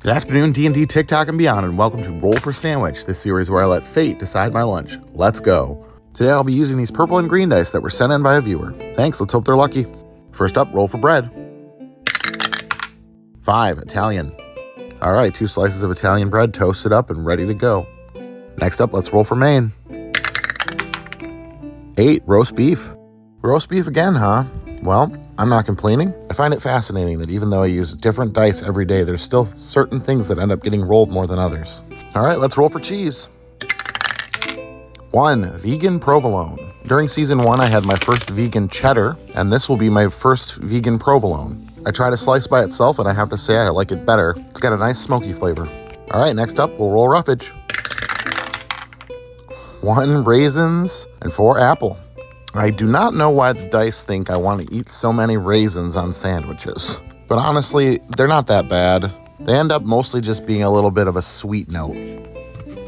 Good afternoon, D&D, TikTok, and beyond, and welcome to Roll for Sandwich, this series where I let fate decide my lunch. Let's go. Today I'll be using these purple and green dice that were sent in by a viewer. Thanks, let's hope they're lucky. First up, roll for bread. 5, Italian. All right, 2 slices of Italian bread toasted up and ready to go. Next up, let's roll for main. 8, roast beef. Roast beef again, huh? Well, I'm not complaining. I find it fascinating that even though I use different dice every day, there's still certain things that end up getting rolled more than others. All right, let's roll for cheese. 1, vegan provolone. During season 1, I had my first vegan cheddar, and this will be my first vegan provolone. I tried a slice by itself, and I have to say I like it better. It's got a nice smoky flavor. All right, next up, we'll roll roughage. 1, raisins, and 4, apple. I do not know why the dice think I want to eat so many raisins on sandwiches, but honestly, they're not that bad. They end up mostly just being a little bit of a sweet note,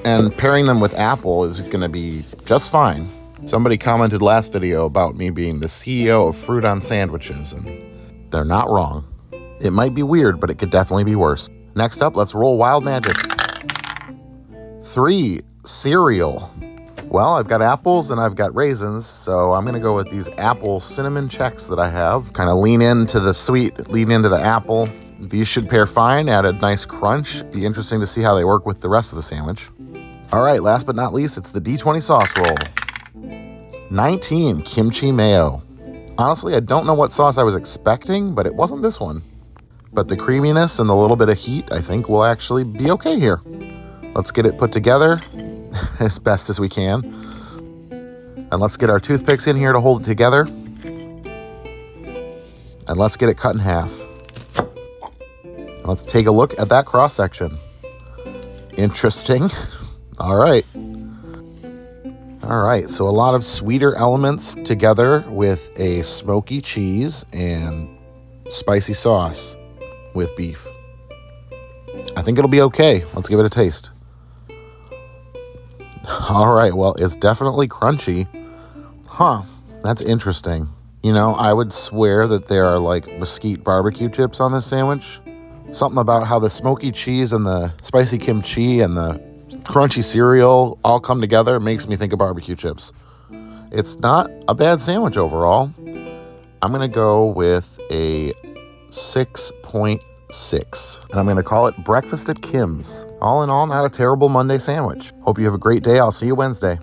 and pairing them with apple is going to be just fine. Somebody commented last video about me being the CEO of fruit on sandwiches, and they're not wrong. It might be weird, but it could definitely be worse. Next up, let's roll wild magic. 3, cereal. Well, I've got apples and I've got raisins, so I'm going to go with these apple cinnamon checks that I have. Kind of lean into the sweet, lean into the apple. These should pair fine, add a nice crunch. Be interesting to see how they work with the rest of the sandwich. All right, last but not least, it's the D20 sauce roll. 19, kimchi mayo. Honestly, I don't know what sauce I was expecting, but it wasn't this one. But the creaminess and the little bit of heat, I think, will actually be okay here. Let's get it put together as best as we can. And let's get our toothpicks in here to hold it together. And let's get it cut in half. Let's take a look at that cross section. Interesting. All right. All right, so a lot of sweeter elements together with a smoky cheese and spicy sauce with beef. I think it'll be okay. Let's give it a taste. All right, well, it's definitely crunchy. Huh, that's interesting. You know, I would swear that there are like mesquite barbecue chips on this sandwich. Something about how the smoky cheese and the spicy kimchi and the crunchy cereal all come together makes me think of barbecue chips. It's not a bad sandwich overall. I'm going to go with a 6.6, and I'm going to call it Breakfast at Kim's. All in all, not a terrible Monday sandwich. Hope you have a great day. I'll see you Wednesday.